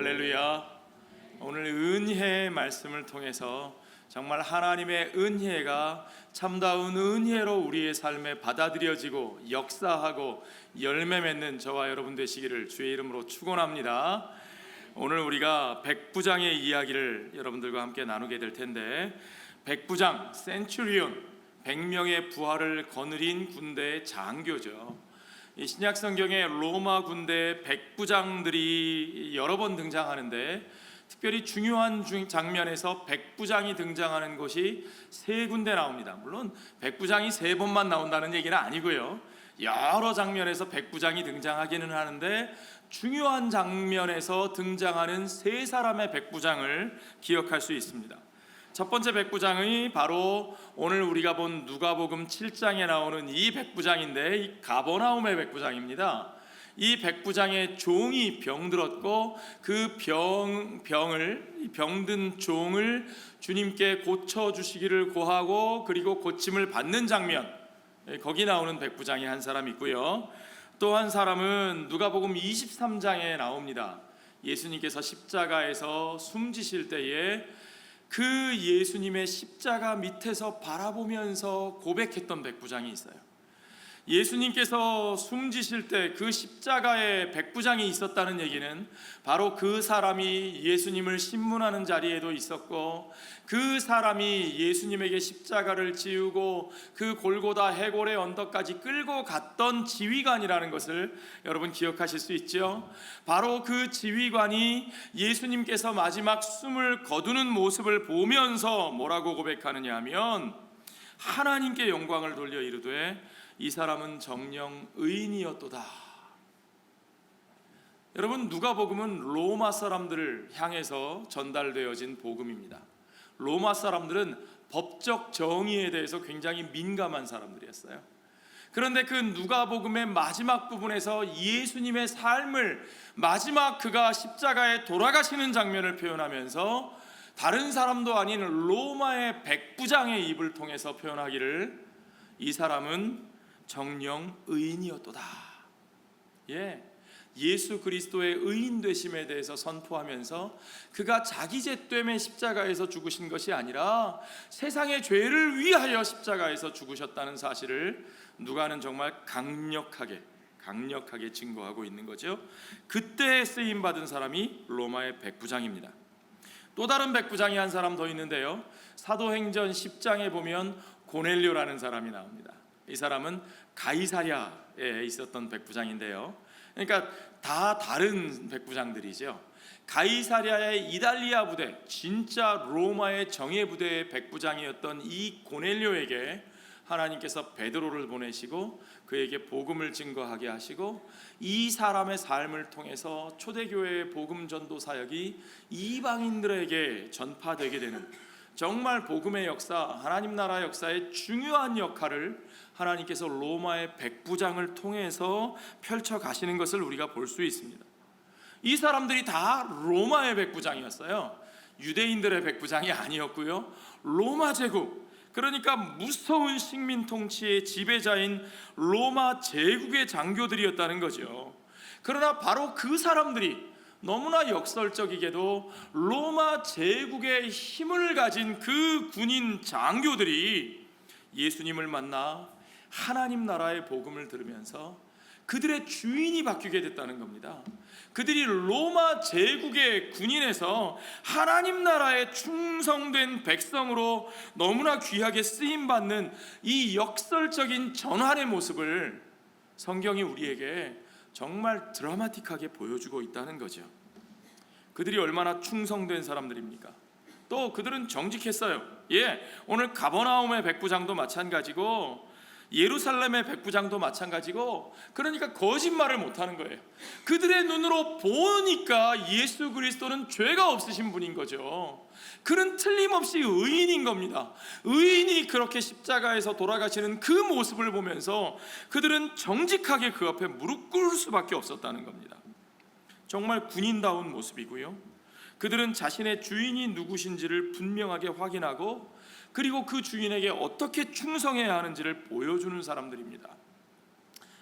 할렐루야. 오늘 은혜의 말씀을 통해서 정말 하나님의 은혜가 참다운 은혜로 우리의 삶에 받아들여지고 역사하고 열매 맺는 저와 여러분 되시기를 주의 이름으로 축원합니다. 오늘 우리가 백부장의 이야기를 여러분들과 함께 나누게 될 텐데, 백부장, 센츄리온, 100명의 부하를 거느린 군대의 장교죠. 이 신약 성경에 로마 군대 백부장들이 여러 번 등장하는데, 특별히 중요한 장면에서 백부장이 등장하는 곳이 세 군데 나옵니다. 물론 백부장이 세 번만 나온다는 얘기는 아니고요, 여러 장면에서 백부장이 등장하기는 하는데, 중요한 장면에서 등장하는 세 사람의 백부장을 기억할 수 있습니다. 첫 번째 백부장이 바로 오늘 우리가 본 누가복음 7장에 나오는 이 백부장인데, 이 가버나움의 백부장입니다. 이 백부장의 종이 병들었고 그 병든 종을 주님께 고쳐주시기를 고하고 그리고 고침을 받는 장면, 거기 나오는 백부장이 한 사람 있고요. 또 한 사람은 누가복음 23장에 나옵니다. 예수님께서 십자가에서 숨지실 때에 그 예수님의 십자가 밑에서 바라보면서 고백했던 백부장이 있어요. 예수님께서 숨지실 때 그 십자가에 백부장이 있었다는 얘기는 바로 그 사람이 예수님을 신문하는 자리에도 있었고, 그 사람이 예수님에게 십자가를 지우고 그 골고다 해골의 언덕까지 끌고 갔던 지휘관이라는 것을 여러분 기억하실 수 있죠. 바로 그 지휘관이 예수님께서 마지막 숨을 거두는 모습을 보면서 뭐라고 고백하느냐 하면, 하나님께 영광을 돌려 이르되 이 사람은 정녕 의인이었도다. 여러분, 누가복음은 로마 사람들을 향해서 전달되어진 복음입니다. 로마 사람들은 법적 정의에 대해서 굉장히 민감한 사람들이었어요. 그런데 그 누가복음의 마지막 부분에서 예수님의 삶을, 마지막 그가 십자가에 돌아가시는 장면을 표현하면서 다른 사람도 아닌 로마의 백부장의 입을 통해서 표현하기를, 이 사람은 정녕 의인이었도다. 예수 그리스도의 의인 되심에 대해서 선포하면서 그가 자기 죄 때문에 십자가에서 죽으신 것이 아니라 세상의 죄를 위하여 십자가에서 죽으셨다는 사실을 누가는 정말 강력하게 증거하고 있는 거죠. 그때 쓰임 받은 사람이 로마의 백부장입니다. 또 다른 백부장이 한 사람 더 있는데요, 사도행전 10장에 보면 고넬료라는 사람이 나옵니다. 이 사람은 가이사랴에 있었던 백부장인데요, 그러니까 다 다른 백부장들이죠. 가이사랴의 이달리아 부대, 진짜 로마의 정예 부대의 백부장이었던 이 고넬료에게 하나님께서 베드로를 보내시고 그에게 복음을 증거하게 하시고, 이 사람의 삶을 통해서 초대교회의 복음 전도 사역이 이방인들에게 전파되게 되는, 정말 복음의 역사, 하나님 나라 역사의 중요한 역할을 하나님께서 로마의 백부장을 통해서 펼쳐 가시는 것을 우리가 볼 수 있습니다. 이 사람들이 다 로마의 백부장이었어요. 유대인들의 백부장이 아니었고요, 로마 제국, 그러니까 무서운 식민 통치의 지배자인 로마 제국의 장교들이었다는 거죠. 그러나 바로 그 사람들이 너무나 역설적이게도 로마 제국의 힘을 가진 그 군인 장교들이 예수님을 만나 하나님 나라의 복음을 들으면서 그들의 주인이 바뀌게 됐다는 겁니다. 그들이 로마 제국의 군인에서 하나님 나라에 충성된 백성으로 너무나 귀하게 쓰임받는 이 역설적인 전환의 모습을 성경이 우리에게 정말 드라마틱하게 보여주고 있다는 거죠. 그들이 얼마나 충성된 사람들입니까? 또 그들은 정직했어요. 오늘 가버나움의 백부장도 마찬가지고 예루살렘의 백부장도 마찬가지고, 그러니까 거짓말을 못하는 거예요. 그들의 눈으로 보니까 예수 그리스도는 죄가 없으신 분인 거죠. 그는 틀림없이 의인인 겁니다. 의인이 그렇게 십자가에서 돌아가시는 그 모습을 보면서 그들은 정직하게 그 앞에 무릎 꿇을 수밖에 없었다는 겁니다. 정말 군인다운 모습이고요, 그들은 자신의 주인이 누구신지를 분명하게 확인하고 그리고 그 주인에게 어떻게 충성해야 하는지를 보여주는 사람들입니다.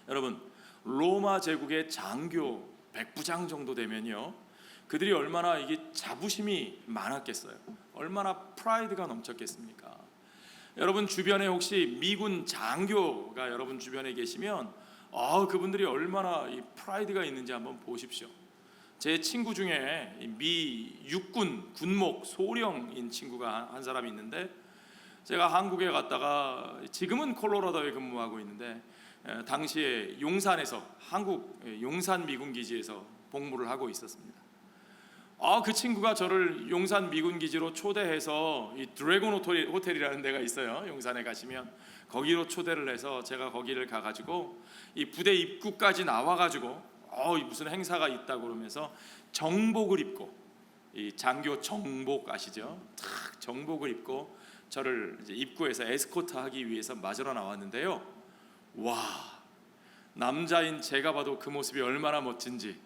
여러분, 로마 제국의 장교, 백부장 정도 되면요, 그들이 얼마나 이게 자부심이 많았겠어요. 얼마나 프라이드가 넘쳤겠습니까? 여러분 주변에 혹시 미군 장교가 여러분 주변에 계시면 그분들이 얼마나 이 프라이드가 있는지 한번 보십시오. 제 친구 중에 미 육군 군목 소령인 친구가 한 사람이 있는데, 제가 한국에 갔다가 지금은 콜로라도에 근무하고 있는데 당시에 용산에서 한국 용산 미군 기지에서 복무를 하고 있었습니다. 그 친구가 저를 용산 미군 기지로 초대해서 이 드래곤 호텔이라는 데가 있어요. 용산에 가시면 거기로 초대를 해서 제가 거기를 가가지고 이 부대 입구까지 나와가지고 무슨 행사가 있다고 그러면서 정복을 입고, 이 장교 정복 아시죠? 탁 정복을 입고 저를 이제 입구에서 에스코트하기 위해서 맞으러 나왔는데요. 와, 남자인 제가 봐도 그 모습이 얼마나 멋진지,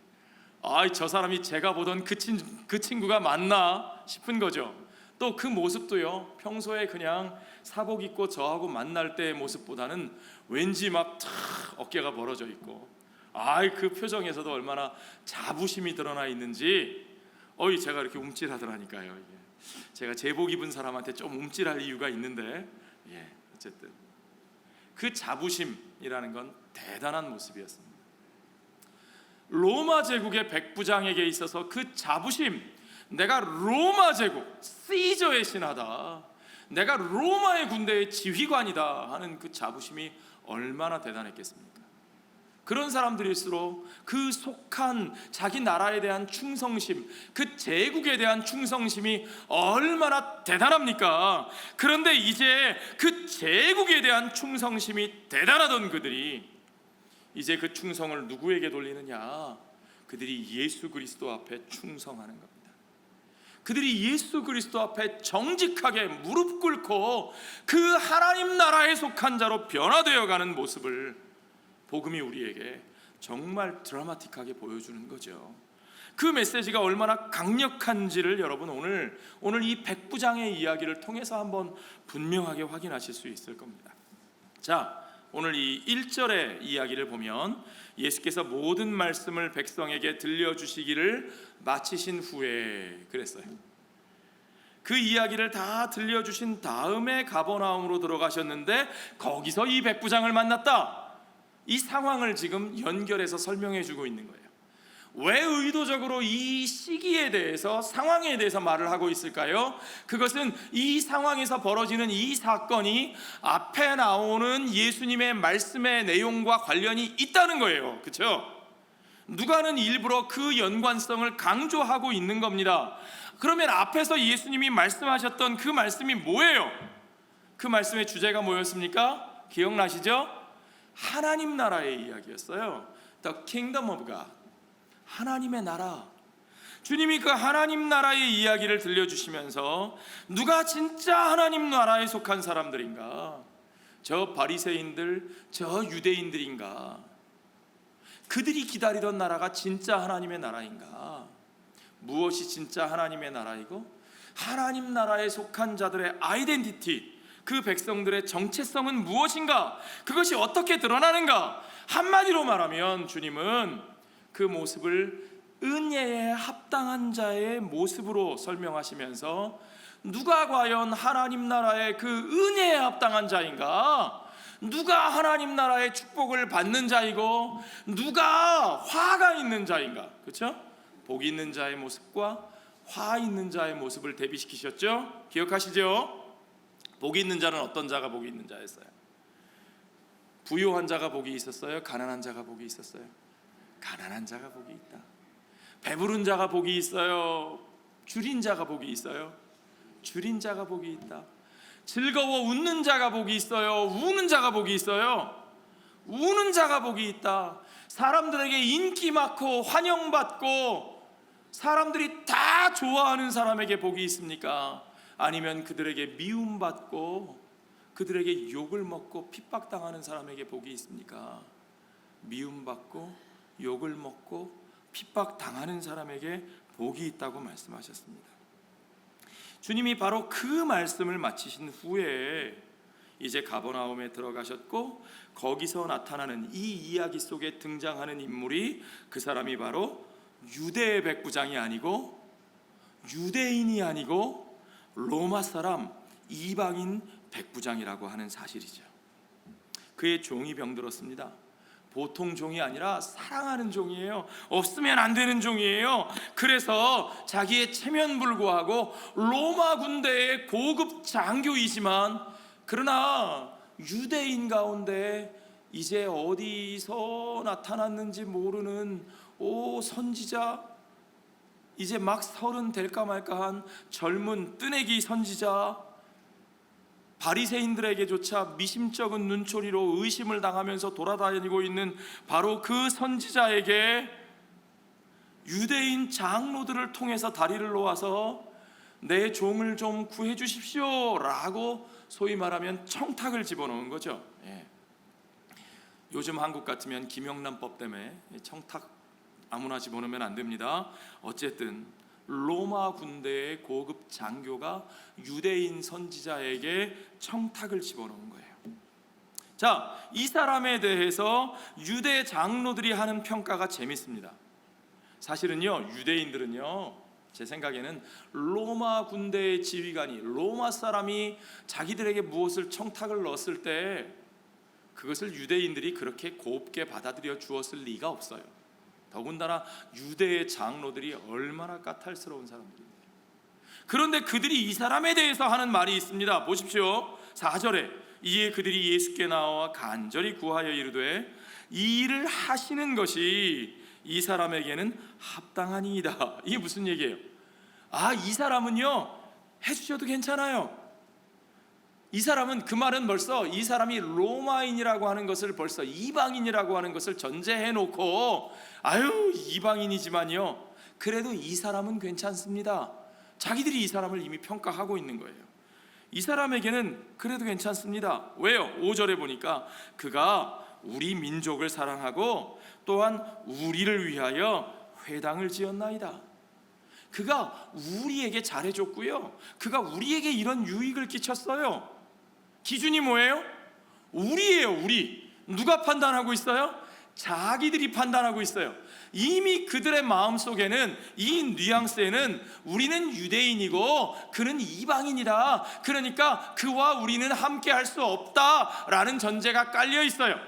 저 사람이 제가 보던 그 친구가 맞나 싶은 거죠. 또 그 모습도요, 평소에 그냥 사복 입고 저하고 만날 때의 모습보다는 왠지 막 탁 어깨가 벌어져 있고, 그 표정에서도 얼마나 자부심이 드러나 있는지, 제가 이렇게 움찔하더라니까요. 제가 제복 입은 사람한테 좀 움찔할 이유가 있는데, 어쨌든 그 자부심이라는 건 대단한 모습이었습니다. 로마 제국의 백부장에게 있어서 그 자부심, 내가 로마 제국 시저의 신하다, 내가 로마의 군대의 지휘관이다 하는 그 자부심이 얼마나 대단했겠습니까? 그런 사람들일수록 그 속한 자기 나라에 대한 충성심, 그 제국에 대한 충성심이 얼마나 대단합니까? 그런데 이제 그 제국에 대한 충성심이 대단하던 그들이 이제 그 충성을 누구에게 돌리느냐? 그들이 예수 그리스도 앞에 충성하는 겁니다. 그들이 예수 그리스도 앞에 정직하게 무릎 꿇고 그 하나님 나라에 속한 자로 변화되어 가는 모습을 복음이 우리에게 정말 드라마틱하게 보여주는 거죠. 그 메시지가 얼마나 강력한지를 여러분 오늘 이 백부장의 이야기를 통해서 한번 분명하게 확인하실 수 있을 겁니다. 자, 오늘 이 1절의 이야기를 보면 예수께서 모든 말씀을 백성에게 들려주시기를 마치신 후에 그랬어요. 그 이야기를 다 들려주신 다음에 가버나움으로 들어가셨는데 거기서 이 백부장을 만났다. 이 상황을 지금 연결해서 설명해 주고 있는 거예요. 왜 의도적으로 이 시기에 대해서, 상황에 대해서 말을 하고 있을까요? 그것은 이 상황에서 벌어지는 이 사건이 앞에 나오는 예수님의 말씀의 내용과 관련이 있다는 거예요. 그렇죠? 누가는 일부러 그 연관성을 강조하고 있는 겁니다. 그러면 앞에서 예수님이 말씀하셨던 그 말씀이 뭐예요? 그 말씀의 주제가 뭐였습니까? 기억나시죠? 하나님 나라의 이야기였어요. The Kingdom of God, 하나님의 나라. 주님이 그 하나님 나라의 이야기를 들려주시면서 누가 진짜 하나님 나라에 속한 사람들인가? 저 바리새인들, 저 유대인들인가? 그들이 기다리던 나라가 진짜 하나님의 나라인가? 무엇이 진짜 하나님의 나라이고 하나님 나라에 속한 자들의 아이덴티티, 그 백성들의 정체성은 무엇인가? 그것이 어떻게 드러나는가? 한마디로 말하면 주님은 그 모습을 은혜에 합당한 자의 모습으로 설명하시면서 누가 과연 하나님 나라의 그 은혜에 합당한 자인가? 누가 하나님 나라의 축복을 받는 자이고 누가 화가 있는 자인가? 그렇죠? 복 있는 자의 모습과 화 있는 자의 모습을 대비시키셨죠? 기억하시죠? 복이 있는 자는 어떤 자가 복이 있는 자였어요? 부유한 자가 복이 있었어요? 가난한 자가 복이 있었어요? 가난한 자가 복이 있다. 배부른 자가 복이 있어요? 줄인 자가 복이 있어요? 줄인 자가 복이 있다. 즐거워 웃는 자가 복이 있어요? 우는 자가 복이 있어요? 우는 자가 복이 있다. 사람들에게 인기 많고 환영받고 사람들이 다 좋아하는 사람에게 복이 있습니까? 아니면 그들에게 미움받고 그들에게 욕을 먹고 핍박당하는 사람에게 복이 있습니까? 미움받고 욕을 먹고 핍박당하는 사람에게 복이 있다고 말씀하셨습니다. 주님이 바로 그 말씀을 마치신 후에 이제 가버나움에 들어가셨고 거기서 나타나는 이 이야기 속에 등장하는 인물이 그 사람이 바로 유대의 백부장이 아니고 유대인이 아니고 로마 사람 이방인 백부장이라고 하는 사실이죠. 그의 종이 병들었습니다. 보통 종이 아니라 사랑하는 종이에요. 없으면 안 되는 종이에요. 그래서 자기의 체면불구하고 로마 군대의 고급 장교이지만, 그러나 유대인 가운데 이제 어디서 나타났는지 모르는 선지자, 이제 막 30 될까 말까한 젊은 뜨내기 선지자, 바리새인들에게조차 미심쩍은 눈초리로 의심을 당하면서 돌아다니고 있는 바로 그 선지자에게 유대인 장로들을 통해서 다리를 놓아서 내 종을 좀 구해 주십시오 라고 소위 말하면 청탁을 집어넣은 거죠. 요즘 한국 같으면 김영란법 때문에 청탁 아무나 집어넣으면 안 됩니다. 어쨌든 로마 군대의 고급 장교가 유대인 선지자에게 청탁을 집어넣은 거예요. 자, 이 사람에 대해서 유대 장로들이 하는 평가가 재밌습니다. 사실은요, 유대인들은요, 제 생각에는 로마 군대의 지휘관이, 로마 사람이 자기들에게 무엇을 청탁을 넣었을 때 그것을 유대인들이 그렇게 곱게 받아들여 주었을 리가 없어요. 더군다나 유대의 장로들이 얼마나 까탈스러운 사람들입니다. 그런데 그들이 이 사람에 대해서 하는 말이 있습니다. 보십시오. 4절에 이에 그들이 예수께 나와 간절히 구하여 이르되 이 일을 하시는 것이 이 사람에게는 합당하니이다. 이게 무슨 얘기예요? 이 사람은요, 해주셔도 괜찮아요. 이 사람은, 그 말은 벌써 이 사람이 로마인이라고 하는 것을, 벌써 이방인이라고 하는 것을 전제해 놓고, 이방인이지만요, 그래도 이 사람은 괜찮습니다. 자기들이 이 사람을 이미 평가하고 있는 거예요. 이 사람에게는 그래도 괜찮습니다. 왜요? 5절에 보니까 그가 우리 민족을 사랑하고 또한 우리를 위하여 회당을 지었나이다. 그가 우리에게 잘해줬고요, 그가 우리에게 이런 유익을 끼쳤어요. 기준이 뭐예요? 우리예요. 우리. 누가 판단하고 있어요? 자기들이 판단하고 있어요. 이미 그들의 마음속에는, 이 뉘앙스에는 우리는 유대인이고 그는 이방인이다, 그러니까 그와 우리는 함께 할 수 없다라는 전제가 깔려 있어요.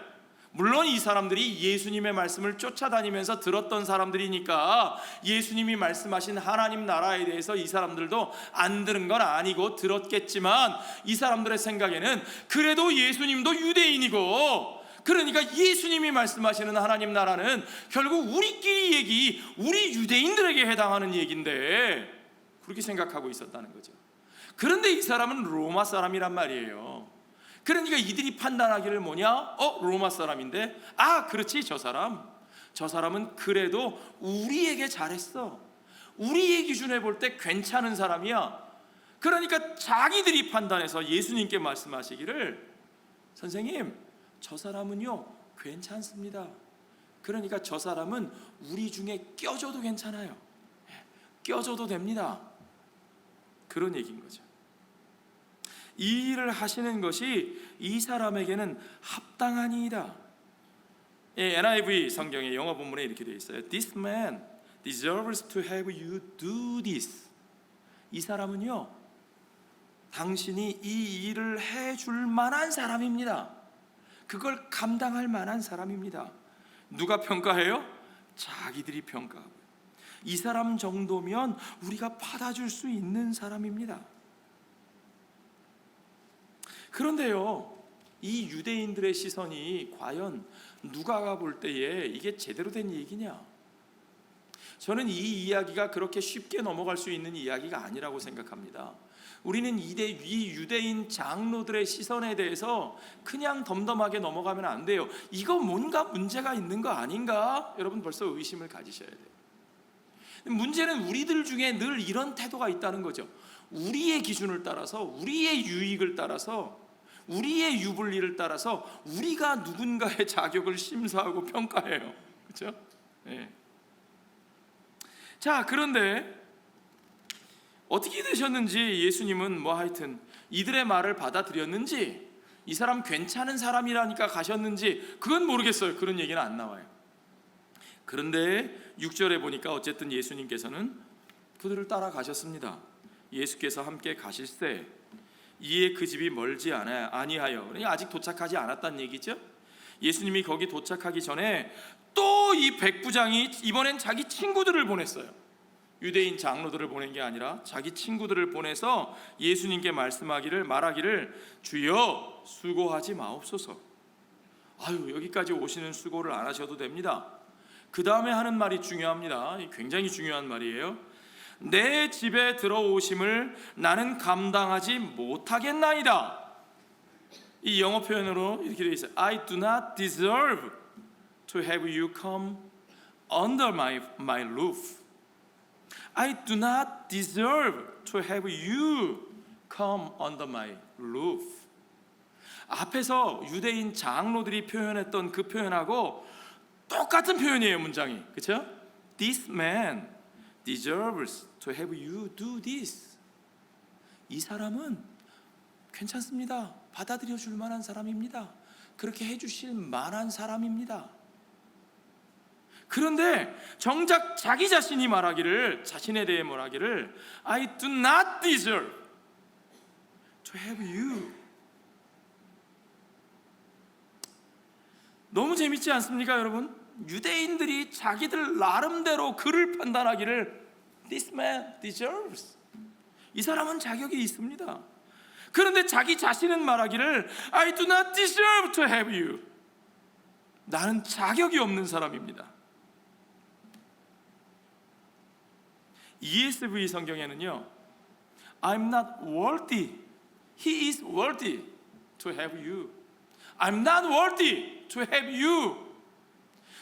물론 이 사람들이 예수님의 말씀을 쫓아다니면서 들었던 사람들이니까 예수님이 말씀하신 하나님 나라에 대해서 이 사람들도 안 들은 건 아니고 들었겠지만, 이 사람들의 생각에는 그래도 예수님도 유대인이고, 그러니까 예수님이 말씀하시는 하나님 나라는 결국 우리끼리 우리 유대인들에게 해당하는 얘기인데, 그렇게 생각하고 있었다는 거죠. 그런데 이 사람은 로마 사람이란 말이에요. 그러니까 이들이 판단하기를 뭐냐? 로마 사람인데, 그렇지, 저 사람은 그래도 우리에게 잘했어, 우리의 기준에 볼 때 괜찮은 사람이야. 그러니까 자기들이 판단해서 예수님께 말씀하시기를, 선생님, 저 사람은요 괜찮습니다. 그러니까 저 사람은 우리 중에 껴줘도 괜찮아요, 껴줘도 됩니다, 그런 얘기인 거죠. 이 일을 하시는 것이 이 사람에게는 합당하니이다. NIV 성경의 영어 본문에 이렇게 되어 있어요. This man deserves to have you do this. 이 사람은요, 당신이 이 일을 해줄 만한 사람입니다. 그걸 감당할 만한 사람입니다. 누가 평가해요? 자기들이 평가하고, 이 사람 정도면 우리가 받아줄 수 있는 사람입니다. 그런데요, 이 유대인들의 시선이 과연 누가가 볼 때에 이게 제대로 된 얘기냐? 저는 이 이야기가 그렇게 쉽게 넘어갈 수 있는 이야기가 아니라고 생각합니다. 우리는 이 유대인 장로들의 시선에 대해서 그냥 덤덤하게 넘어가면 안 돼요. 이거 뭔가 문제가 있는 거 아닌가? 여러분 벌써 의심을 가지셔야 돼요. 문제는 우리들 중에 늘 이런 태도가 있다는 거죠. 우리의 기준을 따라서, 우리의 유익을 따라서, 우리의 유불리를 따라서 우리가 누군가의 자격을 심사하고 평가해요. 그렇죠? 네. 자, 그런데 어떻게 되셨는지, 예수님은 하여튼 이들의 말을 받아들였는지, 이 사람 괜찮은 사람이라니까 가셨는지, 그건 모르겠어요. 그런 얘기는 안 나와요. 그런데 6절에 보니까 어쨌든 예수님께서는 그들을 따라가셨습니다. 예수께서 함께 가실새 이에 그 집이 멀지 아니하여, 그러니까 아직 도착하지 않았다는 얘기죠. 예수님이 거기 도착하기 전에 또 이 백부장이 이번엔 자기 친구들을 보냈어요. 유대인 장로들을 보낸 게 아니라 자기 친구들을 보내서 예수님께 말하기를 주여 수고하지 마옵소서. 아유, 여기까지 오시는 수고를 안 하셔도 됩니다. 그 다음에 하는 말이 중요합니다. 굉장히 중요한 말이에요. 내 집에 들어오심을 나는 감당하지 못하겠나이다. 이 영어 표현으로 이렇게 되어 있어요. I do not deserve to have you come under my roof. I do not deserve to have you come under my roof. 앞에서 유대인 장로들이 표현했던 그 표현하고 똑같은 표현이에요. 문장이, 그렇죠? This man deserves to have you do this. 이 사람은 괜찮습니다. 받아들여 줄 만한 사람입니다. 그렇게 해주실 만한 사람입니다. 그런데 정작 자기 자신이 자신에 대해 말하기를 I do not deserve to have you. 너무 재밌지 않습니까, 여러분? 유대인들이 자기들 나름대로 그를 판단하기를 This man deserves. 이 사람은 자격이 있습니다. 그런데 자기 자신은 말하기를 I do not deserve to have you. 나는 자격이 없는 사람입니다. ESV 성경에는요, I'm not worthy. He is worthy to have you. I'm not worthy to have you.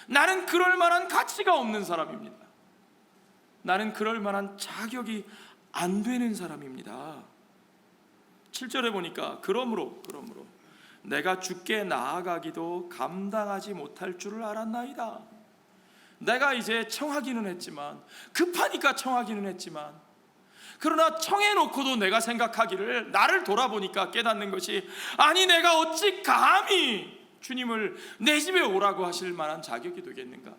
나는 그럴 만한 가치가 없는 사람입니다. 나는 그럴 만한 자격이 안 되는 사람입니다. 7절에 보니까 그러므로 내가 주께 나아가기도 감당하지 못할 줄을 알았나이다. 내가 이제 청하기는 했지만, 급하니까 청하기는 했지만, 그러나 청해놓고도 내가 생각하기를, 나를 돌아보니까 깨닫는 것이, 아니 내가 어찌 감히 주님을 내 집에 오라고 하실 만한 자격이 되겠는가.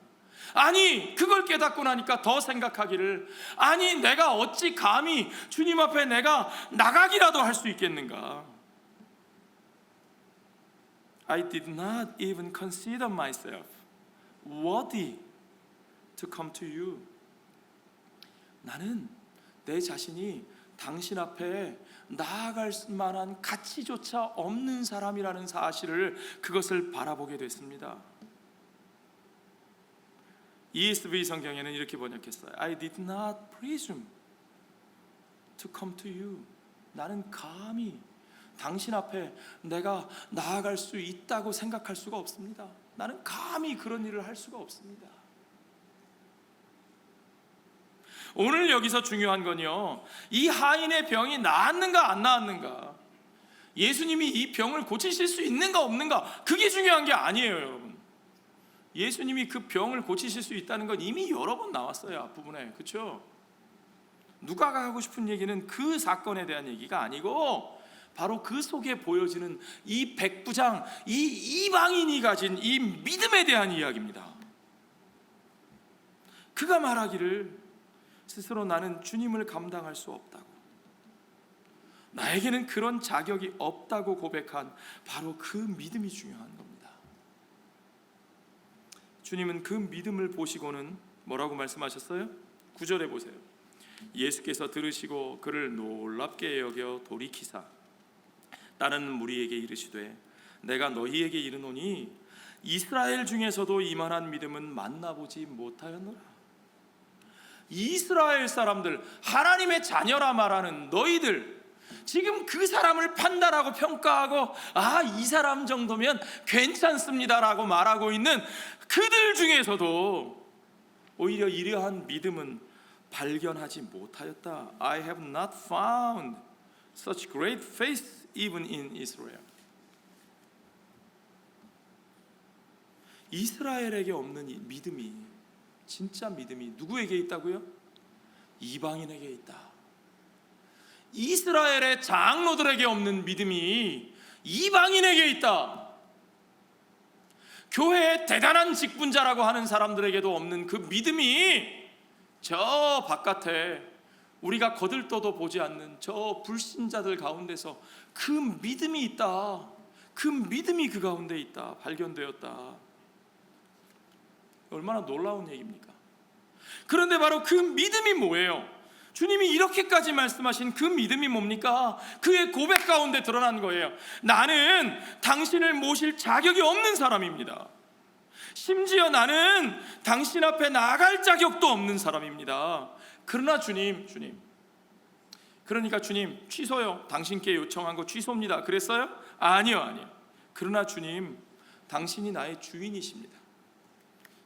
아니 그걸 깨닫고 나니까 더 생각하기를, 아니 내가 어찌 감히 주님 앞에 내가 나가기라도 할 수 있겠는가. I did not even consider myself worthy to come to you. 나는 내 자신이 당신 앞에 나아갈 만한 가치조차 없는 사람이라는 사실을, 그것을 바라보게 됐습니다. ESV 성경에는 이렇게 번역했어요. I did not presume to come to you. 나는 감히 당신 앞에 내가 나아갈 수 있다고 생각할 수가 없습니다. 나는 감히 그런 일을 할 수가 없습니다. 오늘 여기서 중요한 건요, 이 하인의 병이 나았는가 안 나았는가, 예수님이 이 병을 고치실 수 있는가 없는가, 그게 중요한 게 아니에요, 여러분. 예수님이 그 병을 고치실 수 있다는 건 이미 여러 번 나왔어요, 앞부분에. 그렇죠? 누가가 하고 싶은 얘기는 그 사건에 대한 얘기가 아니고 바로 그 속에 보여지는 이 백부장, 이 이방인이 가진 이 믿음에 대한 이야기입니다. 그가 말하기를 스스로 나는 주님을 감당할 수 없다고, 나에게는 그런 자격이 없다고 고백한 바로 그 믿음이 중요한 겁니다. 주님은 그 믿음을 보시고는 뭐라고 말씀하셨어요? 9절에 보세요. 예수께서 들으시고 그를 놀랍게 여겨 돌이키사 다른 무리에게 이르시되 내가 너희에게 이르노니 이스라엘 중에서도 이만한 믿음은 만나보지 못하였노라. 이스라엘 사람들, 하나님의 자녀라 말하는 너희들, 지금 그 사람을 판단하고 평가하고 이 사람 정도면 괜찮습니다라고 말하고 있는 그들 중에서도 오히려 이러한 믿음은 발견하지 못하였다. I have not found such great faith even in Israel. 이스라엘에게 없는 이 믿음이, 진짜 믿음이 누구에게 있다고요? 이방인에게 있다. 이스라엘의 장로들에게 없는 믿음이 이방인에게 있다. 교회의 대단한 직분자라고 하는 사람들에게도 없는 그 믿음이 저 바깥에 우리가 거들떠도 보지 않는 저 불신자들 가운데서 그 믿음이 있다. 그 믿음이 그 가운데 있다. 발견되었다. 얼마나 놀라운 얘기입니까? 그런데 바로 그 믿음이 뭐예요? 주님이 이렇게까지 말씀하신 그 믿음이 뭡니까? 그의 고백 가운데 드러난 거예요. 나는 당신을 모실 자격이 없는 사람입니다. 심지어 나는 당신 앞에 나아갈 자격도 없는 사람입니다. 그러나 주님, 그러니까 주님, 취소요. 당신께 요청한 거 취소입니다. 그랬어요? 아니요. 그러나 주님, 당신이 나의 주인이십니다.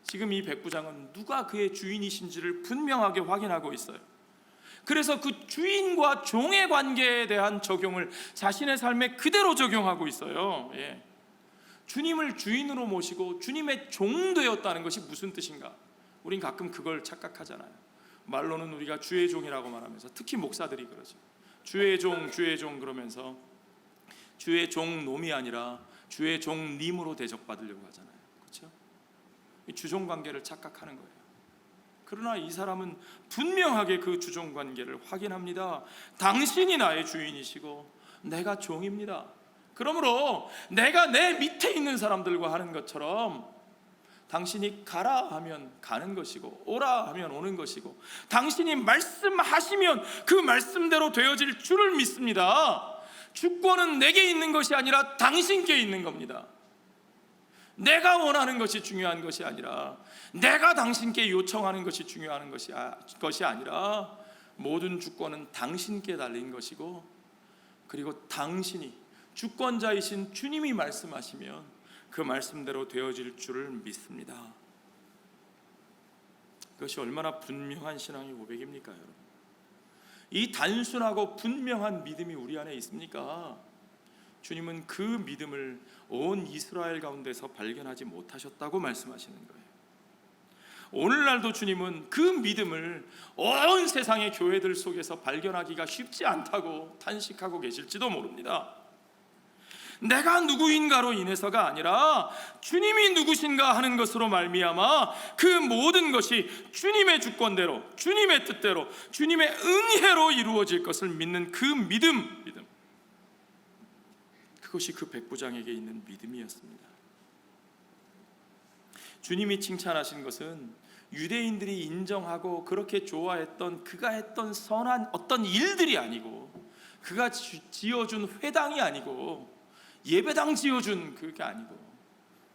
지금 이 백부장은 누가 그의 주인이신지를 분명하게 확인하고 있어요. 그래서 그 주인과 종의 관계에 대한 적용을 자신의 삶에 그대로 적용하고 있어요. 주님을 주인으로 모시고 주님의 종 되었다는 것이 무슨 뜻인가? 우린 가끔 그걸 착각하잖아요. 말로는 우리가 주의 종이라고 말하면서, 특히 목사들이 그러죠. 주의 종 그러면서 주의 종놈이 아니라 주의 종님으로 대접받으려고 하잖아요. 그렇죠? 이 주종 관계를 착각하는 거예요. 그러나 이 사람은 분명하게 그 주종 관계를 확인합니다. 당신이 나의 주인이시고 내가 종입니다. 그러므로 내가 내 밑에 있는 사람들과 하는 것처럼 당신이 가라 하면 가는 것이고 오라 하면 오는 것이고 당신이 말씀하시면 그 말씀대로 되어질 줄을 믿습니다. 주권은 내게 있는 것이 아니라 당신께 있는 겁니다. 내가 원하는 것이 중요한 것이 아니라 내가 당신께 요청하는 것이 중요한 것이 아니라 모든 주권은 당신께 달린 것이고, 그리고 당신이 주권자이신 주님이 말씀하시면 그 말씀대로 되어질 줄을 믿습니다. 그것이 얼마나 분명한 신앙의 고백입니까, 여러분? 이 단순하고 분명한 믿음이 우리 안에 있습니까? 주님은 그 믿음을 온 이스라엘 가운데서 발견하지 못하셨다고 말씀하시는 거예요. 오늘날도 주님은 그 믿음을 온 세상의 교회들 속에서 발견하기가 쉽지 않다고 탄식하고 계실지도 모릅니다. 내가 누구인가로 인해서가 아니라 주님이 누구신가 하는 것으로 말미암아 그 모든 것이 주님의 주권대로, 주님의 뜻대로, 주님의 은혜로 이루어질 것을 믿는 그 믿음. 그것이 그 백부장에게 있는 믿음이었습니다. 주님이 칭찬하신 것은 유대인들이 인정하고 그렇게 좋아했던 그가 했던 선한 어떤 일들이 아니고, 그가 지어준 회당이 아니고, 예배당 지어준 그게 아니고,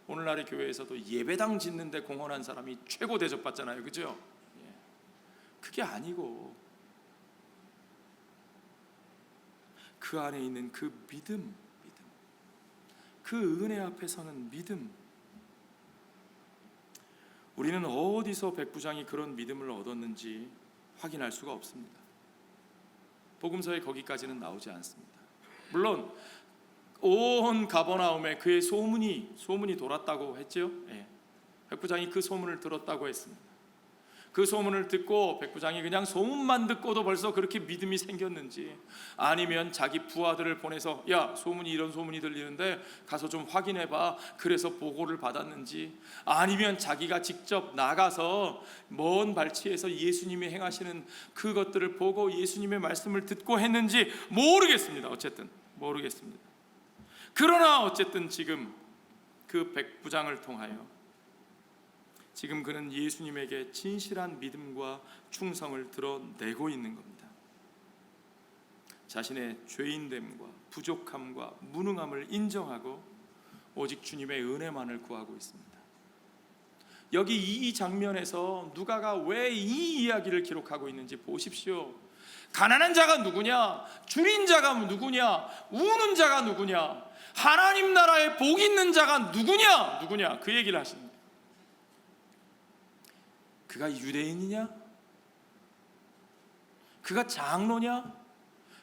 오늘날의 교회에서도 예배당 짓는데 공헌한 사람이 최고 대접받잖아요. 그죠? 그게 아니고 그 안에 있는 그 믿음, 그 은혜 앞에 서는 믿음. 우리는 어디서 백부장이 그런 믿음을 얻었는지 확인할 수가 없습니다. 복음서에 거기까지는 나오지 않습니다. 물론 온 가버나움에 그의 소문이 돌았다고 했죠. 백부장이 그 소문을 들었다고 했습니다. 그 소문을 듣고 백부장이 그냥 소문만 듣고도 벌써 그렇게 믿음이 생겼는지, 아니면 자기 부하들을 보내서 야, 이런 소문이 들리는데 가서 좀 확인해봐, 그래서 보고를 받았는지, 아니면 자기가 직접 나가서 먼 발치에서 예수님이 행하시는 그것들을 보고 예수님의 말씀을 듣고 했는지 모르겠습니다. 어쨌든 모르겠습니다. 그러나 어쨌든 지금 그 백부장을 통하여 지금 그는 예수님에게 진실한 믿음과 충성을 드러내고 있는 겁니다. 자신의 죄인됨과 부족함과 무능함을 인정하고 오직 주님의 은혜만을 구하고 있습니다. 여기 이 장면에서 누가가 왜 이 이야기를 기록하고 있는지 보십시오. 가난한 자가 누구냐? 줄인 자가 누구냐? 우는 자가 누구냐? 하나님 나라에 복 있는 자가 누구냐? 그 얘기를 하십니다. 그가 유대인이냐? 그가 장로냐?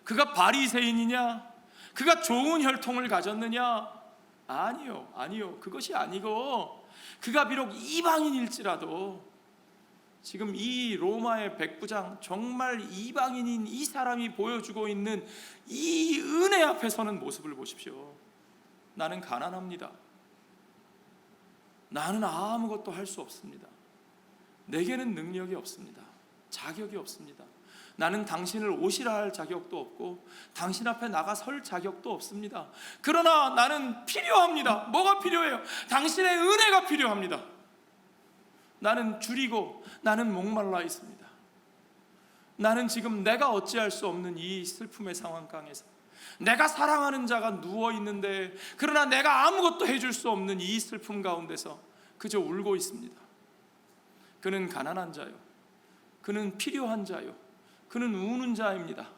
그가 바리새인이냐? 그가 좋은 혈통을 가졌느냐? 아니요. 그것이 아니고, 그가 비록 이방인일지라도 지금 이 로마의 백부장, 정말 이방인인 이 사람이 보여주고 있는 이 은혜 앞에 서는 모습을 보십시오. 나는 가난합니다. 나는 아무것도 할 수 없습니다. 내게는 능력이 없습니다. 자격이 없습니다. 나는 당신을 오시라 할 자격도 없고 당신 앞에 나가 설 자격도 없습니다. 그러나 나는 필요합니다. 뭐가 필요해요? 당신의 은혜가 필요합니다. 나는 줄이고 나는 목말라 있습니다. 나는 지금 내가 어찌할 수 없는 이 슬픔의 상황 강에서 내가 사랑하는 자가 누워 있는데 그러나 내가 아무것도 해줄 수 없는 이 슬픔 가운데서 그저 울고 있습니다. 그는 가난한 자요, 그는 필요한 자요, 그는 우는 자입니다.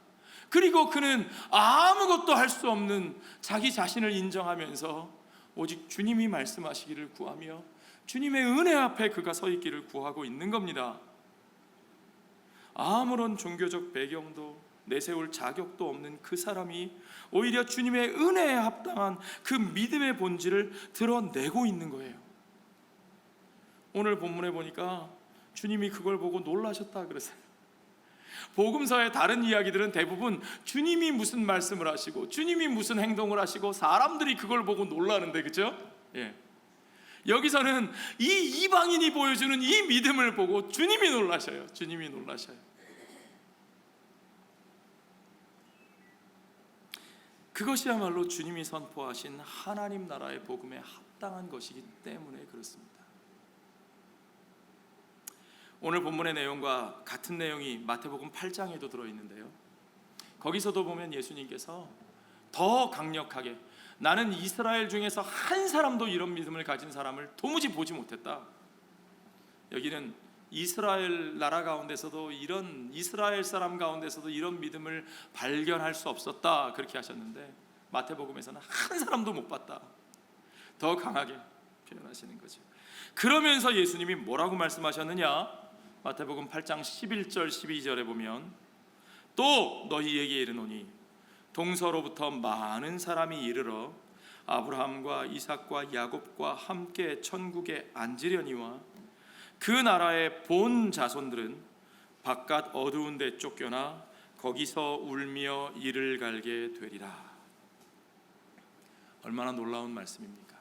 그리고 그는 아무것도 할 수 없는 자기 자신을 인정하면서 오직 주님이 말씀하시기를 구하며 주님의 은혜 앞에 그가 서 있기를 구하고 있는 겁니다. 아무런 종교적 배경도 내세울 자격도 없는 그 사람이 오히려 주님의 은혜에 합당한 그 믿음의 본질을 드러내고 있는 거예요. 오늘 본문에 보니까 주님이 그걸 보고 놀라셨다 그러세요. 복음서의 다른 이야기들은 대부분 주님이 무슨 말씀을 하시고 주님이 무슨 행동을 하시고 사람들이 그걸 보고 놀라는데, 그렇죠? 예. 여기서는 이 이방인이 보여주는 이 믿음을 보고 주님이 놀라셔요. 주님이 놀라셔요. 그것이야말로 주님이 선포하신 하나님 나라의 복음에 합당한 것이기 때문에 그렇습니다. 오늘 본문의 내용과 같은 내용이 마태복음 8장에도 들어있는데요, 거기서도 보면 예수님께서 더 강력하게 나는 이스라엘 중에서 한 사람도 이런 믿음을 가진 사람을 도무지 보지 못했다. 여기는 이스라엘 나라 가운데서도 이스라엘 사람 가운데서도 이런 믿음을 발견할 수 없었다 그렇게 하셨는데 마태복음에서는 한 사람도 못 봤다. 더 강하게 표현하시는 거죠. 그러면서 예수님이 뭐라고 말씀하셨느냐? 마태복음 8장 11절 12절에 보면 또 너희에게 이르노니 동서로부터 많은 사람이 이르러 아브라함과 이삭과 야곱과 함께 천국에 앉으려니와 그 나라의 본 자손들은 바깥 어두운 데 쫓겨나 거기서 울며 이를 갈게 되리라. 얼마나 놀라운 말씀입니까?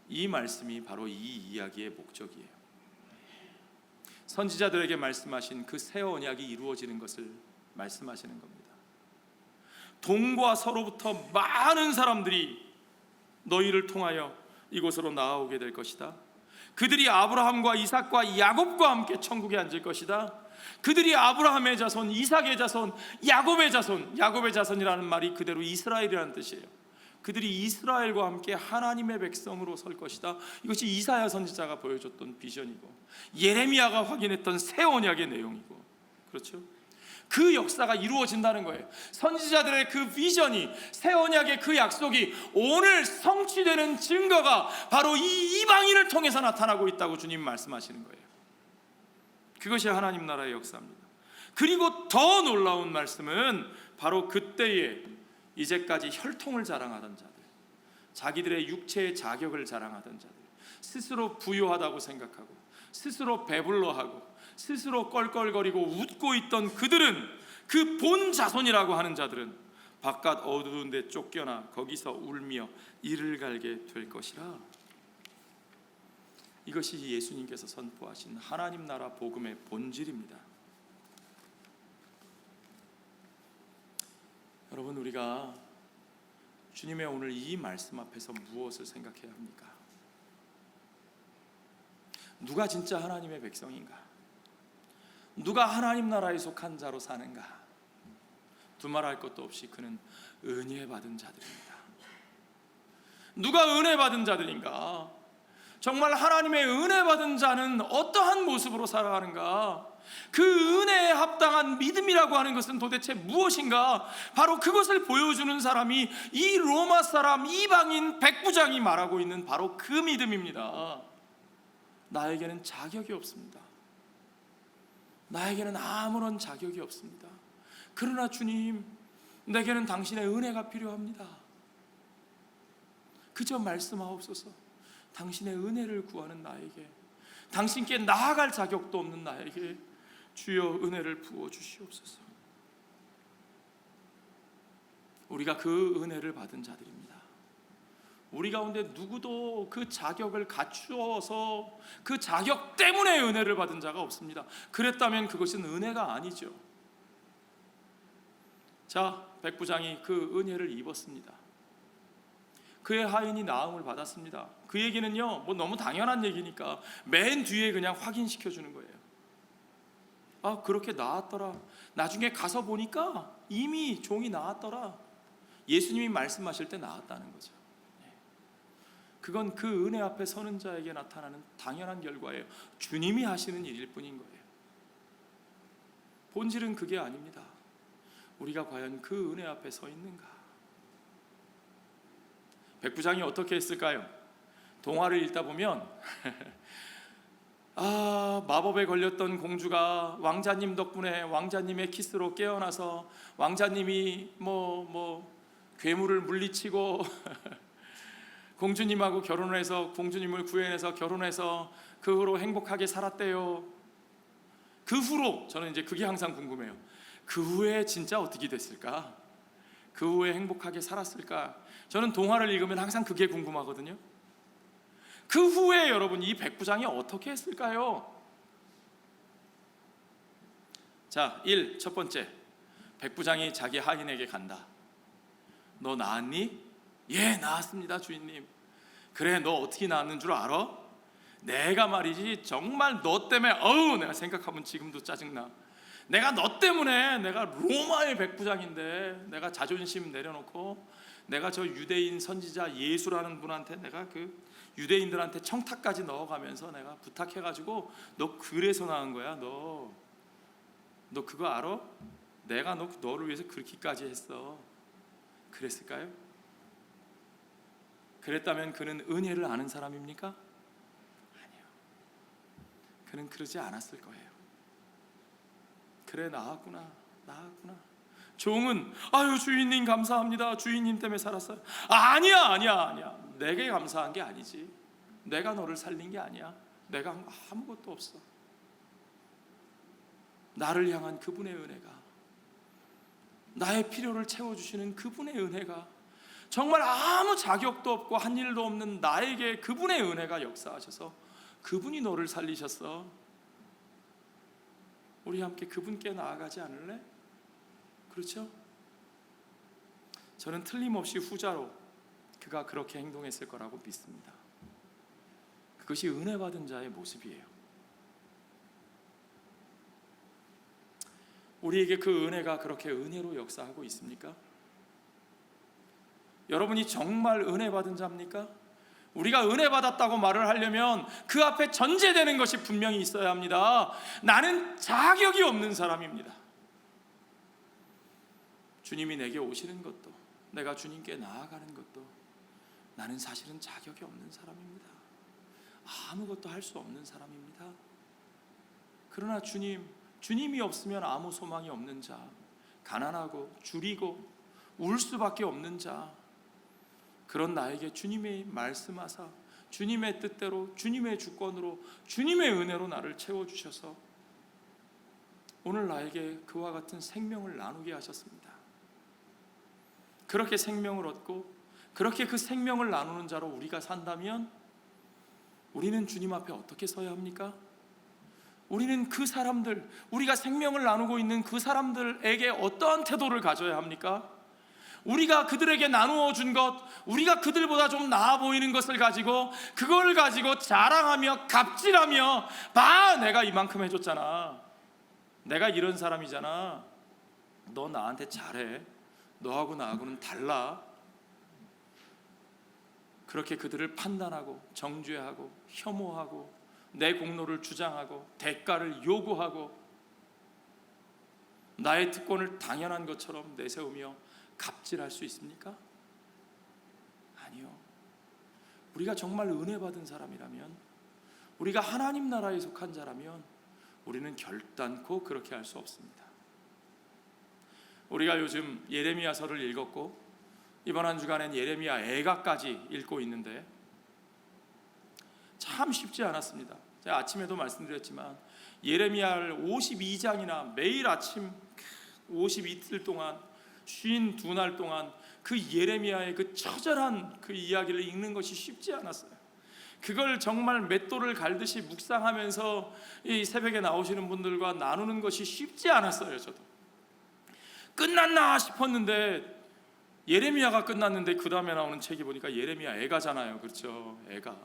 이 말씀이 바로 이 이야기의 목적이에요. 선지자들에게 말씀하신 그 새 언약이 이루어지는 것을 말씀하시는 겁니다. 동과 서로부터 많은 사람들이 너희를 통하여 이곳으로 나아오게 될 것이다. 그들이 아브라함과 이삭과 야곱과 함께 천국에 앉을 것이다. 그들이 아브라함의 자손, 이삭의 자손, 야곱의 자손, 야곱의 자손이라는 말이 그대로 이스라엘이라는 뜻이에요. 그들이 이스라엘과 함께 하나님의 백성으로 설 것이다. 이것이 이사야 선지자가 보여줬던 비전이고 예레미야가 확인했던 새 언약의 내용이고, 그렇죠? 그 역사가 이루어진다는 거예요. 선지자들의 그 비전이, 새 언약의 그 약속이 오늘 성취되는 증거가 바로 이 이방인을 통해서 나타나고 있다고 주님 말씀하시는 거예요. 그것이 하나님 나라의 역사입니다. 그리고 더 놀라운 말씀은 바로 그때에 이제까지 혈통을 자랑하던 자들, 자기들의 육체의 자격을 자랑하던 자들, 스스로 부유하다고 생각하고 스스로 배불러하고 스스로 껄껄거리고 웃고 있던 그들은, 그 본 자손이라고 하는 자들은 바깥 어두운 데 쫓겨나 거기서 울며 이를 갈게 될 것이라. 이것이 예수님께서 선포하신 하나님 나라 복음의 본질입니다. 여러분, 우리가 주님의 오늘 이 말씀 앞에서 무엇을 생각해야 합니까? 누가 진짜 하나님의 백성인가? 누가 하나님 나라에 속한 자로 사는가? 두말할 것도 없이 그는 은혜 받은 자들입니다. 누가 은혜 받은 자들인가? 정말 하나님의 은혜 받은 자는 어떠한 모습으로 살아가는가? 그 은혜에 합당한 믿음이라고 하는 것은 도대체 무엇인가? 바로 그것을 보여주는 사람이 이 로마 사람 이방인 백부장이 말하고 있는 바로 그 믿음입니다. 나에게는 자격이 없습니다. 나에게는 아무런 자격이 없습니다. 그러나 주님, 내게는 당신의 은혜가 필요합니다. 그저 말씀하옵소서. 당신의 은혜를 구하는 나에게, 당신께 나아갈 자격도 없는 나에게 주여 은혜를 부어주시옵소서. 우리가 그 은혜를 받은 자들입니다. 우리 가운데 누구도 그 자격을 갖추어서 그 자격 때문에 은혜를 받은 자가 없습니다. 그랬다면 그것은 은혜가 아니죠. 자, 백부장이 그 은혜를 입었습니다. 그의 하인이 나음을 받았습니다. 그 얘기는요, 뭐 너무 당연한 얘기니까 맨 뒤에 그냥 확인시켜 주는 거예요. 아, 그렇게 나았더라. 나중에 가서 보니까 이미 종이 나았더라. 예수님이 말씀하실 때 나았다는 거죠. 그건 그 은혜 앞에 서는 자에게 나타나는 당연한 결과예요. 주님이 하시는 일일 뿐인 거예요. 본질은 그게 아닙니다. 우리가 과연 그 은혜 앞에 서 있는가? 백부장이 어떻게 했을까요? 동화를 읽다 보면 마법에 걸렸던 공주가 왕자님 덕분에 왕자님의 키스로 깨어나서 왕자님이 괴물을 물리치고 공주님하고 결혼을 해서 공주님을 구해내서 결혼해서 그 후로 행복하게 살았대요. 그 후로 저는 이제 그게 항상 궁금해요. 그 후에 진짜 어떻게 됐을까? 그 후에 행복하게 살았을까? 저는 동화를 읽으면 항상 그게 궁금하거든요. 그 후에 여러분 이 백부장이 어떻게 했을까요? 자, 첫 번째, 백부장이 자기 하인에게 간다. 너 나았니? 예, 나았습니다, 주인님. 그래, 너 어떻게 나았는 줄 알아? 내가 말이지 정말 너 때문에 내가 생각하면 지금도 짜증나. 내가 너 때문에 내가 로마의 백부장인데 내가 자존심 내려놓고 내가 저 유대인 선지자 예수라는 분한테 내가 그 유대인들한테 청탁까지 넣어가면서 내가 부탁해가지고 너 그래서 나은 거야. 너 그거 알아? 내가 너를 위해서 그렇게까지 했어. 그랬을까요? 그랬다면 그는 은혜를 아는 사람입니까? 아니요. 그는 그러지 않았을 거예요. 그래, 나았구나. 종은 주인님 감사합니다. 주인님 때문에 살았어요. 아니야. 내게 감사한 게 아니지. 내가 너를 살린 게 아니야. 내가 한 거 아무것도 없어. 나를 향한 그분의 은혜가, 나의 필요를 채워주시는 그분의 은혜가, 정말 아무 자격도 없고 한 일도 없는 나에게 그분의 은혜가 역사하셔서 그분이 너를 살리셨어. 우리 함께 그분께 나아가지 않을래? 그렇죠? 저는 틀림없이 후자로 그가 그렇게 행동했을 거라고 믿습니다. 그것이 은혜 받은 자의 모습이에요. 우리에게 그 은혜가 그렇게 은혜로 역사하고 있습니까? 여러분이 정말 은혜 받은 자입니까? 우리가 은혜 받았다고 말을 하려면 그 앞에 전제되는 것이 분명히 있어야 합니다. 나는 자격이 없는 사람입니다. 주님이 내게 오시는 것도, 내가 주님께 나아가는 것도 나는 사실은 자격이 없는 사람입니다. 아무것도 할 수 없는 사람입니다. 그러나 주님이 없으면 아무 소망이 없는 자, 가난하고 줄이고 울 수밖에 없는 자, 그런 나에게 주님이 말씀하사 주님의 뜻대로 주님의 주권으로 주님의 은혜로 나를 채워주셔서 오늘 나에게 그와 같은 생명을 나누게 하셨습니다. 그렇게 생명을 얻고 그렇게 그 생명을 나누는 자로 우리가 산다면 우리는 주님 앞에 어떻게 서야 합니까? 우리는 그 사람들, 우리가 생명을 나누고 있는 그 사람들에게 어떠한 태도를 가져야 합니까? 우리가 그들에게 나누어 준 것, 우리가 그들보다 좀 나아 보이는 것을 가지고 그걸 가지고 자랑하며 갑질하며 봐, 내가 이만큼 해줬잖아, 내가 이런 사람이잖아, 너 나한테 잘해, 너하고 나하고는 달라, 그렇게 그들을 판단하고 정죄하고 혐오하고 내 공로를 주장하고 대가를 요구하고 나의 특권을 당연한 것처럼 내세우며 갑질할 수 있습니까? 아니요. 우리가 정말 은혜 받은 사람이라면, 우리가 하나님 나라에 속한 자라면 우리는 결단코 그렇게 할 수 없습니다. 우리가 요즘 예레미야서를 읽었고 이번 한 주간엔 예레미야 애가까지 읽고 있는데 참 쉽지 않았습니다. 제가 아침에도 말씀드렸지만 예레미야를 52장이나 매일 아침 52일 동안 52날 동안 그 예레미야의 그 처절한 그 이야기를 읽는 것이 쉽지 않았어요. 그걸 정말 맷돌을 갈듯이 묵상하면서 이 새벽에 나오시는 분들과 나누는 것이 쉽지 않았어요. 저도 끝났나 싶었는데, 예레미야가 끝났는데 그 다음에 나오는 책이 보니까 예레미야 애가잖아요. 그렇죠? 애가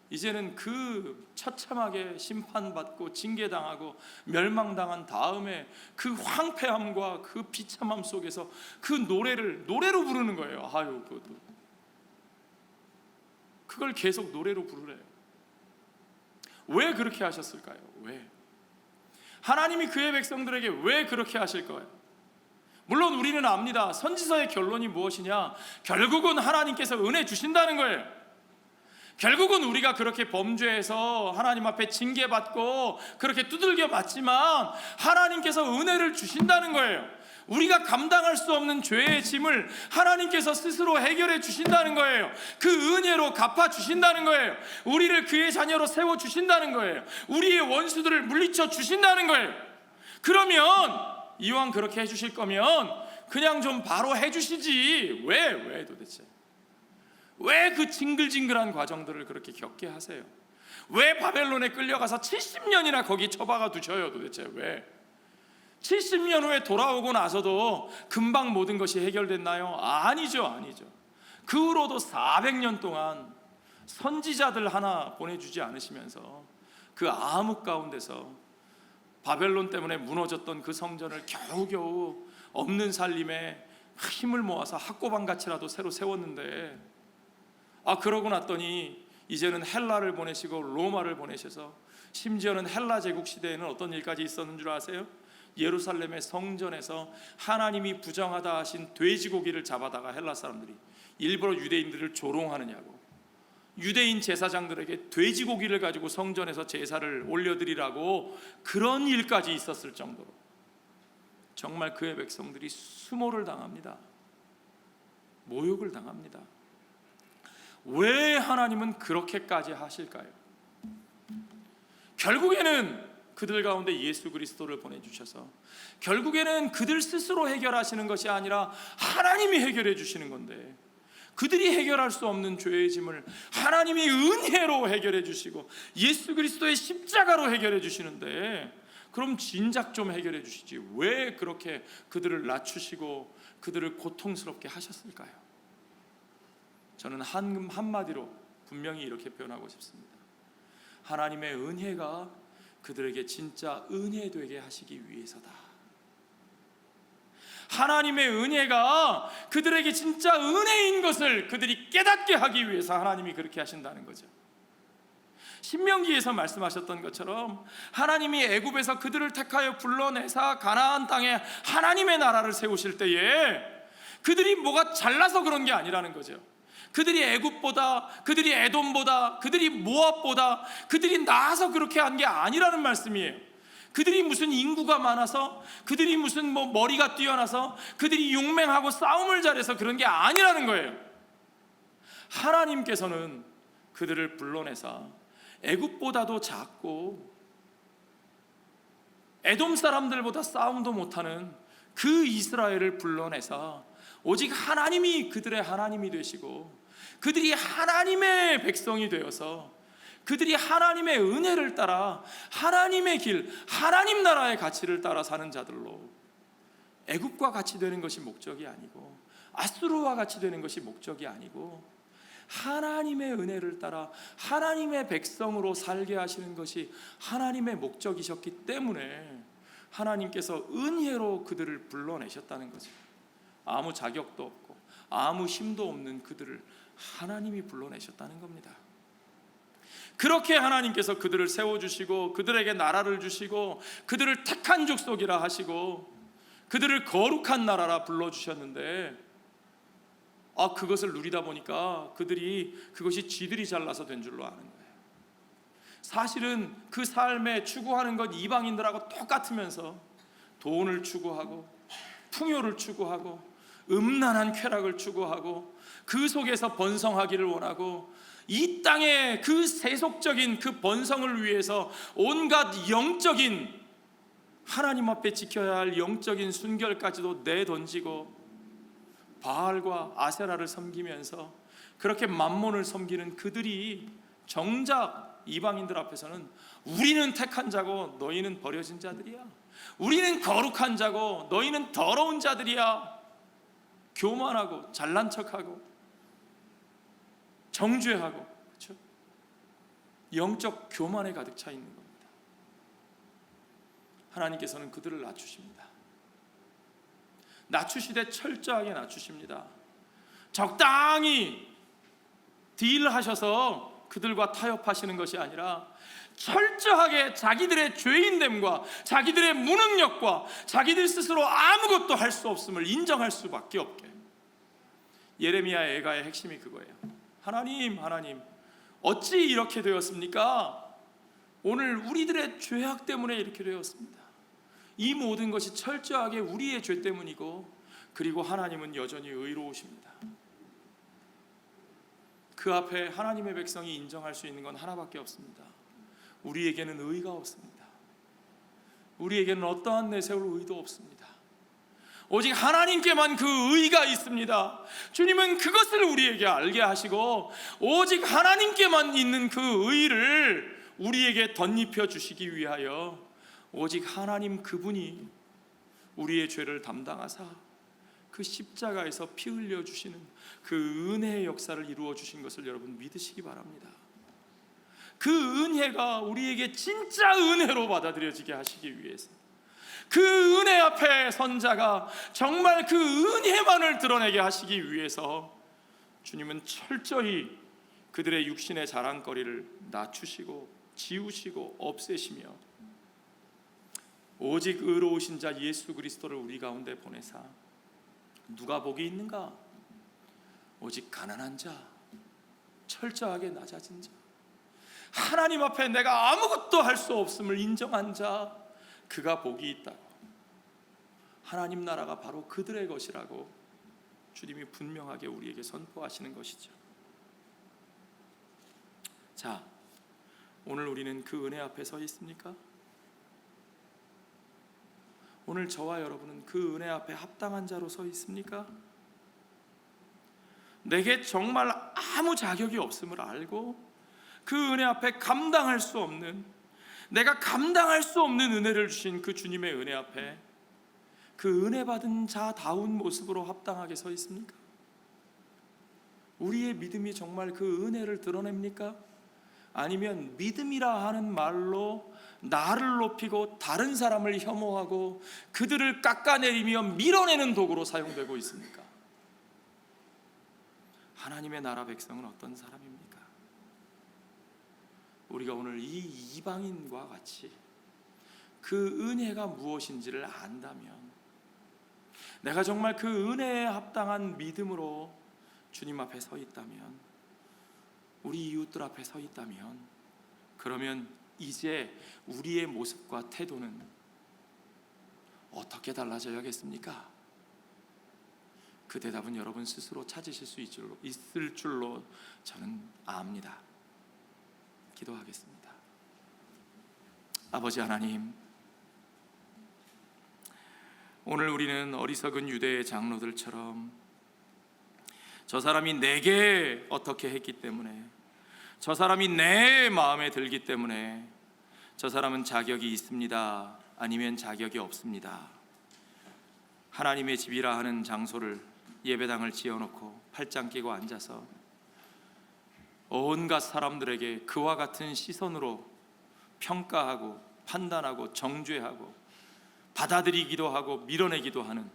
이제는 그 처참하게 심판받고 징계당하고 멸망당한 다음에 그 황폐함과 그 비참함 속에서 그 노래로 부르는 거예요. 아유, 그걸 계속 노래로 부르래요. 왜 그렇게 하셨을까요? 왜? 하나님이 그의 백성들에게 왜 그렇게 하실 거예요? 물론 우리는 압니다. 선지서의 결론이 무엇이냐? 결국은 하나님께서 은혜 주신다는 거예요. 결국은 우리가 그렇게 범죄해서 하나님 앞에 징계받고 그렇게 두들겨 맞지만 하나님께서 은혜를 주신다는 거예요. 우리가 감당할 수 없는 죄의 짐을 하나님께서 스스로 해결해 주신다는 거예요. 그 은혜로 갚아 주신다는 거예요. 우리를 그의 자녀로 세워 주신다는 거예요. 우리의 원수들을 물리쳐 주신다는 거예요. 그러면 이왕 그렇게 해주실 거면 그냥 좀 바로 해주시지. 왜 도대체? 왜 그 징글징글한 과정들을 그렇게 겪게 하세요? 왜 바벨론에 끌려가서 70년이나 거기 처박아 두셔요? 도대체 왜? 70년 후에 돌아오고 나서도 금방 모든 것이 해결됐나요? 아니죠. 그 후로도 400년 동안 선지자들 하나 보내주지 않으시면서 그 암흑 가운데서 바벨론 때문에 무너졌던 그 성전을 겨우겨우 없는 살림에 힘을 모아서 학고방같이라도 새로 세웠는데, 그러고 났더니 이제는 헬라를 보내시고 로마를 보내셔서, 심지어는 헬라 제국 시대에는 어떤 일까지 있었는 줄 아세요? 예루살렘의 성전에서 하나님이 부정하다 하신 돼지고기를 잡아다가 헬라 사람들이 일부러 유대인들을 조롱하느냐고 유대인 제사장들에게 돼지고기를 가지고 성전에서 제사를 올려드리라고 그런 일까지 있었을 정도로 정말 그의 백성들이 수모를 당합니다. 모욕을 당합니다. 왜 하나님은 그렇게까지 하실까요? 결국에는 그들 가운데 예수 그리스도를 보내주셔서 결국에는 그들 스스로 해결하시는 것이 아니라 하나님이 해결해 주시는 건데, 그들이 해결할 수 없는 죄의 짐을 하나님이 은혜로 해결해 주시고 예수 그리스도의 십자가로 해결해 주시는데, 그럼 진작 좀 해결해 주시지 왜 그렇게 그들을 낮추시고 그들을 고통스럽게 하셨을까요? 저는 한마디로 분명히 이렇게 표현하고 싶습니다. 하나님의 은혜가 그들에게 진짜 은혜 되게 하시기 위해서다. 하나님의 은혜가 그들에게 진짜 은혜인 것을 그들이 깨닫게 하기 위해서 하나님이 그렇게 하신다는 거죠. 신명기에서 말씀하셨던 것처럼 하나님이 애굽에서 그들을 택하여 불러내사 가나안 땅에 하나님의 나라를 세우실 때에 그들이 뭐가 잘나서 그런 게 아니라는 거죠. 그들이 애굽보다, 그들이 에돔보다, 그들이 모압보다 그들이 나아서 그렇게 한 게 아니라는 말씀이에요. 그들이 무슨 인구가 많아서, 그들이 무슨 머리가 뛰어나서, 그들이 용맹하고 싸움을 잘해서 그런 게 아니라는 거예요. 하나님께서는 그들을 불러내사 애굽보다도 작고 에돔 사람들보다 싸움도 못하는 그 이스라엘을 불러내사 오직 하나님이 그들의 하나님이 되시고 그들이 하나님의 백성이 되어서 그들이 하나님의 은혜를 따라 하나님의 길, 하나님 나라의 가치를 따라 사는 자들로, 애굽과 같이 되는 것이 목적이 아니고 아수르와 같이 되는 것이 목적이 아니고 하나님의 은혜를 따라 하나님의 백성으로 살게 하시는 것이 하나님의 목적이셨기 때문에 하나님께서 은혜로 그들을 불러내셨다는 거죠. 아무 자격도 없고 아무 힘도 없는 그들을 하나님이 불러내셨다는 겁니다. 그렇게 하나님께서 그들을 세워주시고 그들에게 나라를 주시고 그들을 택한 족속이라 하시고 그들을 거룩한 나라라 불러주셨는데, 그것을 누리다 보니까 그것이 쥐들이 잘나서 된 줄로 아는 거예요. 사실은 그 삶에 추구하는 것 이방인들하고 똑같으면서 돈을 추구하고 풍요를 추구하고 음란한 쾌락을 추구하고 그 속에서 번성하기를 원하고 이 땅의 그 세속적인 그 번성을 위해서 온갖 영적인, 하나님 앞에 지켜야 할 영적인 순결까지도 내던지고 바알과 아세라를 섬기면서 그렇게 맘몬을 섬기는 그들이 정작 이방인들 앞에서는 우리는 택한 자고 너희는 버려진 자들이야, 우리는 거룩한 자고 너희는 더러운 자들이야, 교만하고 잘난 척하고 정죄하고, 그렇죠? 영적 교만에 가득 차 있는 겁니다. 하나님께서는 그들을 낮추십니다. 낮추시되 철저하게 낮추십니다. 적당히 딜하셔서 그들과 타협하시는 것이 아니라 철저하게 자기들의 죄인됨과 자기들의 무능력과 자기들 스스로 아무것도 할 수 없음을 인정할 수밖에 없게. 예레미야 애가의 핵심이 그거예요. 하나님 어찌 이렇게 되었습니까? 오늘 우리들의 죄악 때문에 이렇게 되었습니다. 이 모든 것이 철저하게 우리의 죄 때문이고, 그리고 하나님은 여전히 의로우십니다. 그 앞에 하나님의 백성이 인정할 수 있는 건 하나밖에 없습니다. 우리에게는 의가 없습니다. 우리에게는 어떠한 내세울 의도 없습니다. 오직 하나님께만 그 의가 있습니다. 주님은 그것을 우리에게 알게 하시고 오직 하나님께만 있는 그 의를 우리에게 덧입혀 주시기 위하여 오직 하나님 그분이 우리의 죄를 담당하사 그 십자가에서 피 흘려 주시는 그 은혜의 역사를 이루어 주신 것을 여러분 믿으시기 바랍니다. 그 은혜가 우리에게 진짜 은혜로 받아들여지게 하시기 위해서, 그 은혜 앞에 선 자가 정말 그 은혜만을 드러내게 하시기 위해서 주님은 철저히 그들의 육신의 자랑거리를 낮추시고 지우시고 없애시며 오직 의로우신 자 예수 그리스도를 우리 가운데 보내사 누가 복이 있는가? 오직 가난한 자, 철저하게 낮아진 자, 하나님 앞에 내가 아무것도 할 수 없음을 인정한 자, 그가 복이 있다고. 하나님 나라가 바로 그들의 것이라고 주님이 분명하게 우리에게 선포하시는 것이죠. 자, 오늘 우리는 그 은혜 앞에 서 있습니까? 오늘 저와 여러분은 그 은혜 앞에 합당한 자로 서 있습니까? 내게 정말 아무 자격이 없음을 알고 그 은혜 앞에 감당할 수 없는, 내가 감당할 수 없는 은혜를 주신 그 주님의 은혜 앞에 그 은혜 받은 자다운 모습으로 합당하게 서 있습니까? 우리의 믿음이 정말 그 은혜를 드러냅니까? 아니면 믿음이라 하는 말로 나를 높이고 다른 사람을 혐오하고 그들을 깎아내리며 밀어내는 도구로 사용되고 있습니까? 하나님의 나라 백성은 어떤 사람입니까? 우리가 오늘 이 이방인과 같이 그 은혜가 무엇인지를 안다면, 내가 정말 그 은혜에 합당한 믿음으로 주님 앞에 서 있다면, 우리 이웃들 앞에 서 있다면, 그러면 이제 우리의 모습과 태도는 어떻게 달라져야겠습니까? 그 대답은 여러분 스스로 찾으실 수 있을 줄로 저는 압니다. 기도하겠습니다. 아버지 하나님, 오늘 우리는 어리석은 유대의 장로들처럼 저 사람이 내게 어떻게 했기 때문에, 저 사람이 내 마음에 들기 때문에 저 사람은 자격이 있습니다, 아니면 자격이 없습니다, 하나님의 집이라 하는 장소를, 예배당을 지어놓고 팔짱 끼고 앉아서 온갖 사람들에게 그와 같은 시선으로 평가하고 판단하고 정죄하고 받아들이기도 하고 밀어내기도 하는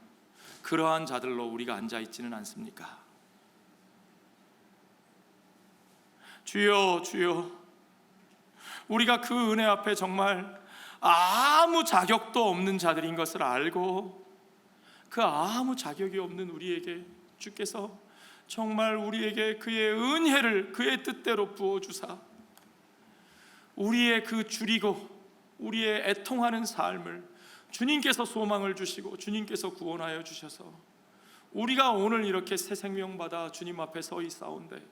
그러한 자들로 우리가 앉아있지는 않습니까? 주여, 주여, 우리가 그 은혜 앞에 정말 아무 자격도 없는 자들인 것을 알고 그 아무 자격이 없는 우리에게 주께서 정말 우리에게 그의 은혜를 그의 뜻대로 부어주사 우리의 그 줄이고 우리의 애통하는 삶을 주님께서 소망을 주시고 주님께서 구원하여 주셔서 우리가 오늘 이렇게 새 생명 받아 주님 앞에 서 있사온데,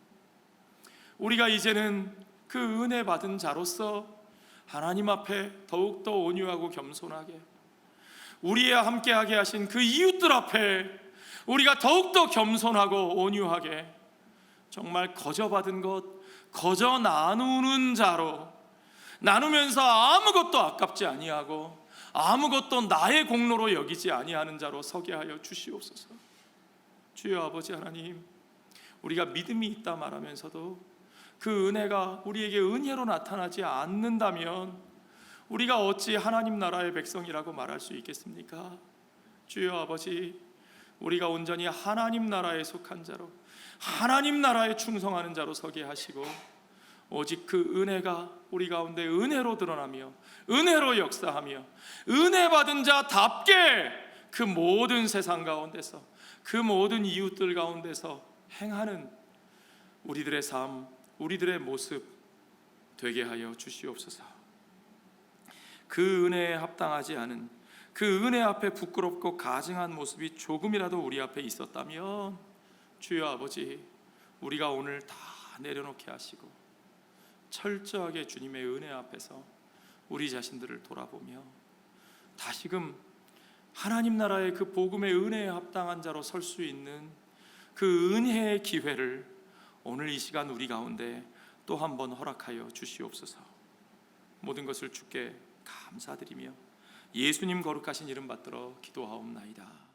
우리가 이제는 그 은혜 받은 자로서 하나님 앞에 더욱더 온유하고 겸손하게 우리와 함께하게 하신 그 이웃들 앞에 우리가 더욱더 겸손하고 온유하게 정말 거저받은 것 거저 나누는 자로, 나누면서 아무것도 아깝지 아니하고 아무것도 나의 공로로 여기지 아니하는 자로 서게 하여 주시옵소서. 주여 아버지 하나님, 우리가 믿음이 있다 말하면서도 그 은혜가 우리에게 은혜로 나타나지 않는다면 우리가 어찌 하나님 나라의 백성이라고 말할 수 있겠습니까? 주여 아버지, 우리가 온전히 하나님 나라에 속한 자로, 하나님 나라에 충성하는 자로 서게 하시고, 오직 그 은혜가 우리 가운데 은혜로 드러나며 은혜로 역사하며 은혜 받은 자답게 그 모든 세상 가운데서, 그 모든 이웃들 가운데서 행하는 우리들의 삶, 우리들의 모습 되게 하여 주시옵소서. 그 은혜에 합당하지 않은, 그 은혜 앞에 부끄럽고 가증한 모습이 조금이라도 우리 앞에 있었다면 주여 아버지, 우리가 오늘 다 내려놓게 하시고 철저하게 주님의 은혜 앞에서 우리 자신들을 돌아보며 다시금 하나님 나라의 그 복음의 은혜에 합당한 자로 설 수 있는 그 은혜의 기회를 오늘 이 시간 우리 가운데 또 한 번 허락하여 주시옵소서. 모든 것을 주께 감사드리며 예수님 거룩하신 이름 받들어 기도하옵나이다.